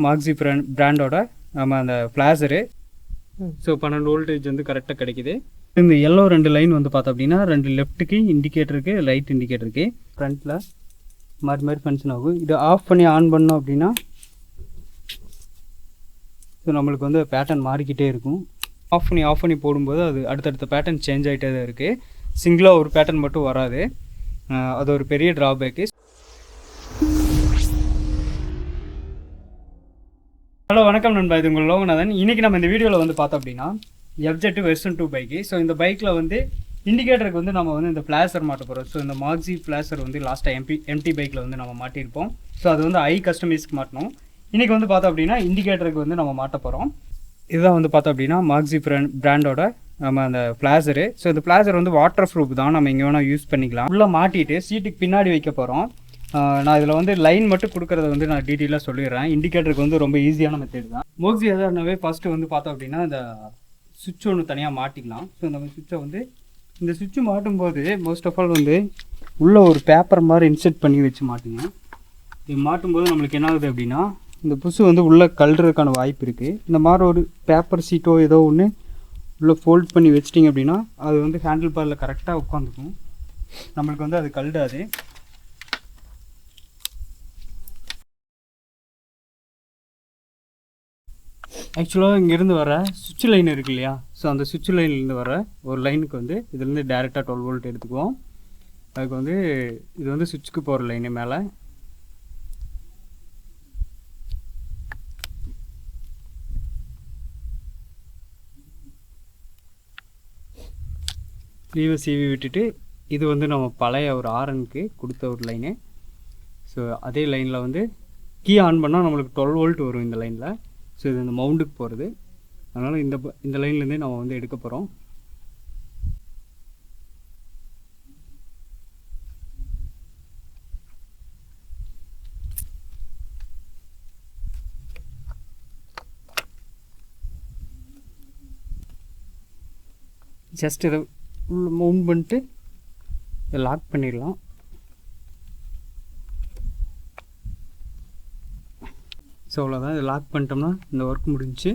Maxi பிராண்டோட நம்ம அந்த ஃப்ளாஷரு. ஸோ 12 வோல்டேஜ் வந்து கரெக்டாக கிடைக்குது. இந்த எல்லோ 2 லைன் வந்து பார்த்தோம் அப்படின்னா 2 லெஃப்ட்டுக்கு இண்டிகேட்டருக்கு, ரைட் இண்டிகேட்டருக்கு ஃப்ரண்ட்டில் மாறி மாறி ஃபங்க்ஷன் ஆகும். இது ஆஃப் பண்ணி ஆன் பண்ணோம் அப்படின்னா ஸோ நம்மளுக்கு வந்து பேட்டர்ன் மாறிக்கிட்டே இருக்கும். ஆஃப் பண்ணி போடும்போது அது அடுத்தடுத்த பேட்டர்ன் சேஞ்ச் ஆகிட்டே தான் இருக்குது. சிங்கிளாக ஒரு பேட்டர்ன் மட்டும் வராது. அது ஒரு பெரிய ட்ராபேக்கு. ஹலோ வணக்கம் நண்பா, இது உங்கள் லோகநாதன். இன்றைக்கி நம்ம இந்த வீடியோவில் வந்து பார்த்தோம் அப்படின்னா FZ வெர்ஷன் 2 பைக்கு. ஸோ இந்த பைக்கில் வந்து இண்டிகேட்டருக்கு வந்து நம்ம வந்து இந்த ஃப்ளாஷர் மாட்ட போகிறோம். ஸோ இந்த மாக்ஸி ஃப்ளாஷர் வந்து லாஸ்ட்டாக எம்டி பைக்கில் வந்து நம்ம மாட்டியிருப்போம். ஸோ அது வந்து கஸ்டமைஸ்க்கு மாட்டணும். இன்றைக்கி வந்து பார்த்தோம் அப்படின்னா இண்டிகேட்டருக்கு வந்து நம்ம மாட்ட போகிறோம். இதுதான் வந்து பார்த்தோம் அப்படின்னா மாக்ஸி பிராண்டோட நம்ம அந்த ஃப்ளாஷரு. ஸோ இந்த ஃப்ளாஷர் வந்து வாட்டர் ப்ரூஃப் தான், நம்ம எங்கே வேணால் யூஸ் பண்ணிக்கலாம். உள்ளே மாட்டிட்டு சீட்டுக்கு பின்னாடி வைக்க போகிறோம். நான் இதில் வந்து லைன் மட்டும் கொடுக்குறத வந்து நான் டீட்டெயிலாக சொல்லிடுறேன். இண்டிகேட்டருக்கு வந்து ரொம்ப ஈஸியான மெத்தட் தான். மோக்ஸி எதாருனாவே ஃபஸ்ட்டு வந்து பார்த்தோம் அப்படின்னா இந்த சுவிட்ச் ஒன்று தனியாக மாட்டிக்கலாம். ஸோ இந்த சுவிட்சை வந்து இந்த சுவிட்சு மாட்டும்போது மோஸ்ட் ஆஃப் ஆல் வந்து உள்ளே ஒரு பேப்பர் மாதிரி இன்செர்ட் பண்ணி வச்சு மாட்டுங்க. இது மாட்டும்போது நம்மளுக்கு என்ன ஆகுது அப்படின்னா இந்த புஷு வந்து உள்ளே கழுறதுக்கான வாய்ப்பு இருக்குது. இந்த மாதிரி ஒரு பேப்பர் சீட்டோ ஏதோ ஒன்று உள்ளே ஃபோல்ட் பண்ணி வச்சிட்டிங்க அப்படின்னா அது வந்து ஹேண்டில் பாரில் கரெக்டாக உட்காந்துக்கும். நம்மளுக்கு வந்து அது கழுடாது. ஆக்சுவலாக இங்கேருந்து வர சுவிட்ச் லைன் இருக்கு இல்லையா, ஸோ அந்த சுவிட்ச் லைன்லேருந்து வர ஒரு லைனுக்கு வந்து இதுலேருந்து டேரெக்டாக 12 வோல்ட் எடுத்துக்குவோம். அதுக்கு வந்து இது வந்து சுவிட்சுக்கு போகிற லைனு மேலே. லீவை சீவி விட்டுட்டு இது வந்து நம்ம பழைய ஒரு ஆரனுக்கு கொடுத்த ஒரு லைனு. ஸோ அதே லைனில் வந்து கீ ஆன் பண்ணால் நம்மளுக்கு 12 வோல்ட் வரும் இந்த லைனில். ஸோ இது இந்த மவுண்டுக்கு போகிறது. அதனால் இந்த லைன்லேருந்தே நம்ம வந்து எடுக்க போகிறோம். ஜஸ்ட் இதை உள்ள மவுண்ட் பண்ணிட்டு இதை லாக் பண்ணிடலாம். ஸோ அவ்வளோதான். இதை லாக் பண்ணிட்டோம்னா இந்த ஒர்க் முடிஞ்சு.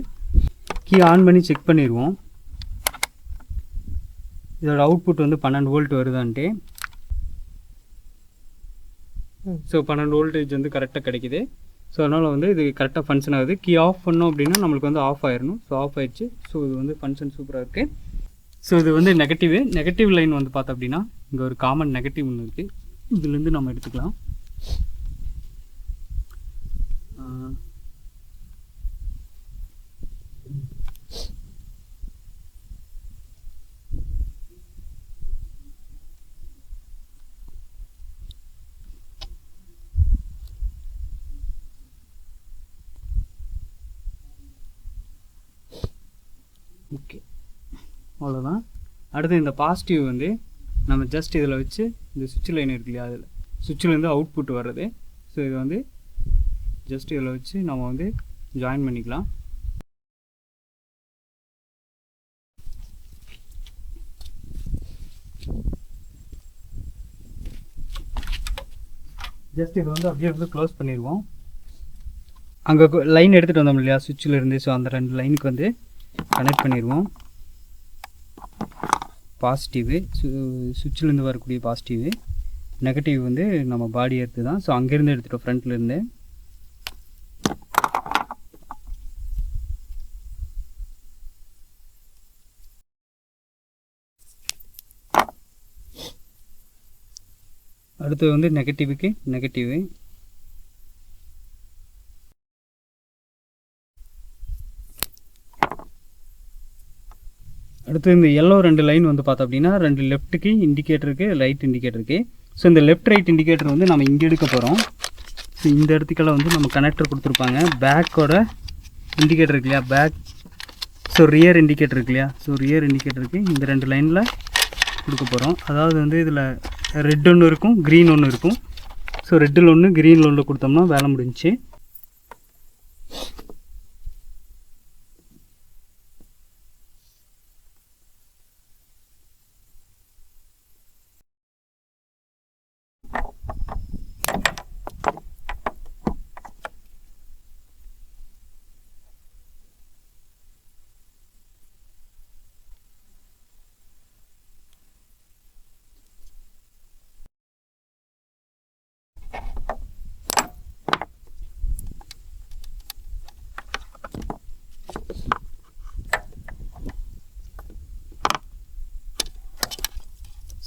கீ ஆன் பண்ணி செக் பண்ணிடுவோம். இதோட அவுட்புட் வந்து 12 வோல்ட் வருதான்ட்டு. ஸோ 12 வோல்டேஜ் வந்து கரெக்டாக கிடைக்குது. ஸோ அதனால் வந்து இது கரெக்டாக ஃபங்க்ஷன் ஆகுது. கீ ஆஃப் பண்ணோம் அப்படின்னா நம்மளுக்கு வந்து ஆஃப் ஆயிடணும். ஸோ ஆஃப் ஆயிடுச்சு. ஸோ இது வந்து ஃபங்க்ஷன் சூப்பராக இருக்குது. ஸோ இது வந்து நெகட்டிவ் லைன் வந்து பார்த்தோம் அப்படின்னா இங்கே ஒரு காமன் நெகட்டிவ் ஒன்று இருக்குது. இதுலேருந்து நம்ம எடுத்துக்கலாம். ஓகே, அவ்வளோதான். அடுத்து இந்த பாசிட்டிவ் வந்து நம்ம ஜஸ்ட் இதில் வச்சு இந்த சுவிட்ச் லைன் இருக்கு இல்லையா, அதில் சுவிட்சிலேருந்து அவுட்புட் வர்றது. ஸோ இதை வந்து ஜஸ்ட் இதில் வச்சு நம்ம வந்து ஜாயின் பண்ணிக்கலாம். ஜஸ்ட் இதை வந்து அப்படியே வந்து க்ளோஸ் பண்ணிடுவோம். அங்கே லைன் எடுத்துகிட்டு வந்தோம் இல்லையா சுவிட்சில் இருந்து, ஸோ அந்த 2 லைனுக்கு வந்து கனெக்ட் பண்ணிடுவோம். பாசிட்டிவு சுவிட்சிலேருந்து வரக்கூடிய பாசிட்டிவு, நெகட்டிவ் வந்து நம்ம பாடி எடுத்து தான். ஸோ அங்கேருந்து எடுத்துகிட்டோம் ஃப்ரண்ட்லேருந்து. அடுத்து வந்து நெகட்டிவுக்கு நெகட்டிவு. அடுத்து இந்த எல்லோ 2 லைன் வந்து பார்த்தோம் அப்படின்னா 2 லெஃப்ட்டுக்கு இண்டிகேட்டருக்கு, ரைட் இண்டிகேட்டருக்கு. ஸோ இந்த லெஃப்ட் ரைட் இண்டிகேட்டர் வந்து நம்ம இங்கே எடுக்க போகிறோம். ஸோ இந்த இடத்துக்கெல்லாம் வந்து நம்ம கனெக்டர் கொடுத்துருப்பாங்க. பேக்கோட இண்டிகேட்டர் இருக்கு இல்லையா, பேக். ஸோ ரியர் இண்டிகேட்டர் இருக்கு இல்லையா, ஸோ ரியர் இண்டிகேட்டருக்கு இந்த 2 லைனில் கொடுக்க போகிறோம். அதாவது வந்து இதில் ரெட் ஒன்று இருக்கும், க்ரீன் ஒன்று இருக்கும். ஸோ ரெட்டில் ஒன்று க்ரீனில் ஒன்று கொடுத்தோம்னா வேலை முடிஞ்சிச்சு.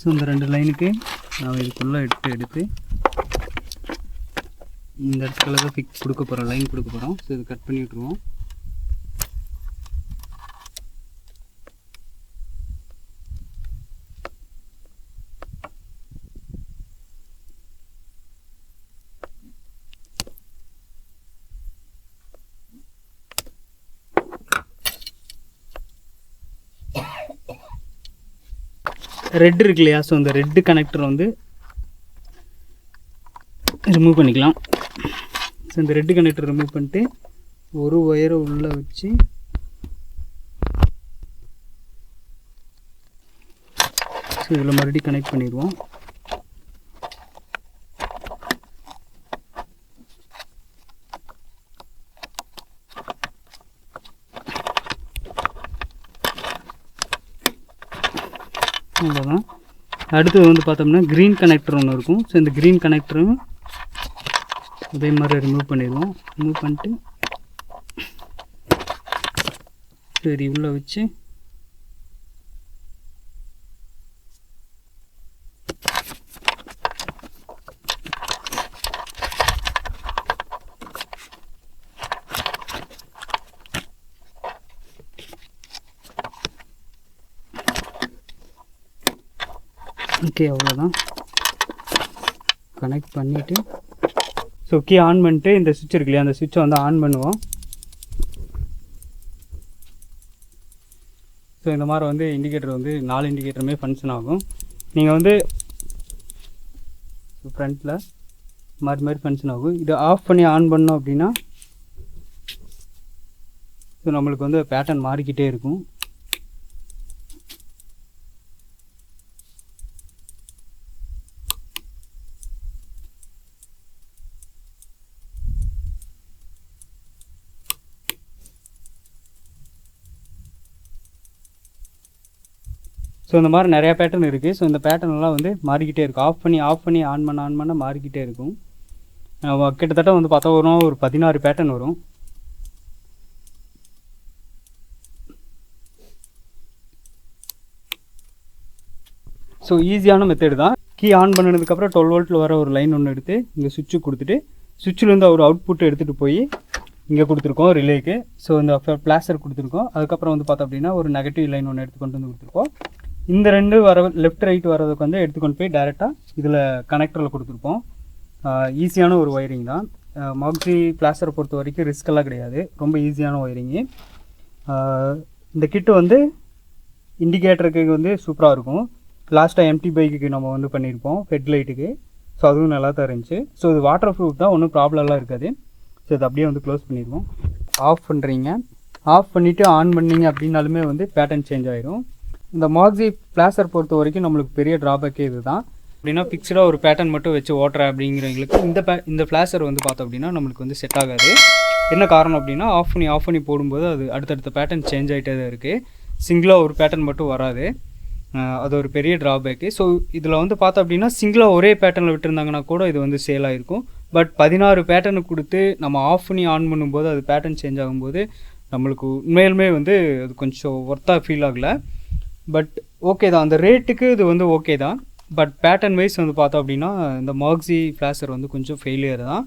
ஸோ இந்த 2 லைனுக்கு நாம் இதுக்குள்ளே எடுத்து இந்த இடத்துல தான் ஃபிக்ஸ் கொடுக்க போகிறோம், லைன் கொடுக்க போகிறோம். ஸோ இது கட் பண்ணி விட்ருவோம். ரெட் இருக்கு இல்லையா, ஸோ இந்த ரெட்டு கனெக்டர் வந்து ரிமூவ் பண்ணிக்கலாம். ஸோ இந்த ரெட்டு கனெக்டர் ரிமூவ் பண்ணிட்டு ஒரு ஒயரை உள்ளே வச்சு ஸோ இதில் மறுபடியும் கனெக்ட் பண்ணிடுவோம். அவ்வளோதான். அடுத்தது வந்து பார்த்தோம்னா க்ரீன் கனெக்டர் ஒன்று இருக்கும். ஸோ இந்த க்ரீன் கனெக்டரும் அதே மாதிரி ரிமூவ் பண்ணிடுவோம். ரிமூவ் பண்ணிட்டு சரி உள்ளே வச்சு ஓகே அவ்வளோதான். கனெக்ட் பண்ணிவிட்டு ஸோ கீ ஆன் பண்ணிட்டு இந்த சுவிட்ச் இருக்கு இல்லையா, அந்த சுவிட்சை வந்து ஆன் பண்ணுவோம். ஸோ இந்த மாதிரி வந்து இண்டிகேட்டர் வந்து 4 இண்டிகேட்டருமே ஃபங்க்ஷன் ஆகும். நீங்கள் வந்து ஃப்ரண்ட்டில் மாதிரி ஃபங்க்ஷன் ஆகும். இதை ஆஃப் பண்ணி ஆன் பண்ணோம் அப்படின்னா ஸோ நம்மளுக்கு வந்து பேட்டர்ன் மாறிக்கிட்டே இருக்கும். ஸோ இந்த மாதிரி நிறையா பேட்டர்ன் இருக்குது. ஸோ இந்த பேட்டர்ன்லாம் வந்து மாறிக்கிட்டே இருக்கும். ஆஃப் பண்ணி ஆன் பண்ண மாறிக்கிட்டே இருக்கும். கிட்டத்தட்ட வந்து பார்த்தா ஒரு 16 பேட்டர்ன் வரும். ஸோ ஈஸியான மெத்தட் தான். கீ ஆன் பண்ணதுக்கப்புறம் 12 வோல்ட்டில் வர ஒரு லைன் ஒன்று எடுத்து இங்கே சுவிட்சு கொடுத்துட்டு சுவிட்சிலேருந்து ஒரு அவுட்புட் எடுத்துகிட்டு போய் இங்கே கொடுத்துருக்கோம் ரிலேக்கு. ஸோ இந்த பிளாஸ்டர் கொடுத்துருக்கோம். அதுக்கப்புறம் வந்து பார்த்தோம் அப்படின்னா ஒரு நெகட்டிவ் லைன் ஒன்று எடுத்து கொண்டு வந்து கொடுத்துருக்கோம். இந்த 2 வர லெஃப்ட் ரைட் வரதுக்கு வந்து எடுத்துக்கொண்டு போய் டேரெக்டாக இதில் கனெக்டரில் கொடுத்துருப்போம். ஈஸியான ஒரு ஒயரிங் தான். மாக்ஸி பிளாஸ்டரை பொறுத்த வரைக்கும் ரிஸ்கெல்லாம் கிடையாது, ரொம்ப ஈஸியான ஒயரிங்கு. இந்த கிட்டு வந்து இண்டிகேட்டருக்கு வந்து சூப்பராக இருக்கும். லாஸ்ட்டாக எம்டி பைக்குக்கு நம்ம வந்து பண்ணியிருப்போம் ஹெட்லைட்டுக்கு. ஸோ அதுவும் நல்லா தான் இருந்துச்சு. ஸோ இது வாட்டர் ப்ரூஃப் தான், ஒன்றும் ப்ராப்ளம்லாம் இருக்காது. ஸோ இது அப்படியே வந்து க்ளோஸ் பண்ணிடுவோம். ஆஃப் பண்ணுறீங்க, ஆஃப் பண்ணிவிட்டு ஆன் பண்ணிங்க அப்படின்னாலுமே வந்து பேட்டர்ன் சேஞ்ச் ஆகிடும். இந்த மாக்ஸி பிளாஸ்டர் பொறுத்த வரைக்கும் நம்மளுக்கு பெரிய ட்ராபேக்கே இது தான். அப்படின்னா ஃபிக்ஸ்டாக ஒரு பேட்டர்ன் மட்டும் வச்சு ஓட்டுற அப்படிங்கிறவங்களுக்கு இந்த பிளாஸ்டர் வந்து பார்த்தோம் அப்படின்னா நம்மளுக்கு வந்து செட் ஆகாது. என்ன காரணம் அப்படின்னா ஆஃப் பண்ணி போடும்போது அது அடுத்தடுத்த பேட்டர்ன் சேஞ்ச் ஆகிட்டே தான் இருக்குது. சிங்கிளாக ஒரு பேட்டர்ன் மட்டும் வராது. அது ஒரு பெரிய ட்ராபேக்கு. ஸோ இதில் வந்து பார்த்தோம் அப்படின்னா சிங்கிளாக ஒரே பேட்டர்னில் விட்டுருந்தாங்கன்னா கூட இது வந்து சேல் ஆகிருக்கும். பட் 16 பேட்டர்னு கொடுத்து நம்ம ஆஃப் பண்ணி ஆன் பண்ணும்போது அது பேட்டர்ன் சேஞ்ச் ஆகும்போது நம்மளுக்கு உண்மையிலுமே வந்து அது கொஞ்சம் ஒர்த்தாக ஃபீல் ஆகலை. பட் ஓகே தான், அந்த ரேட்டுக்கு இது வந்து ஓகே தான். பட் பேட்டர்ன் வைஸ் வந்து பார்த்தோம் அப்படின்னா இந்த மாக்ஸி ஃப்ளாஷர் வந்து கொஞ்சம் ஃபெயிலியர் தான்.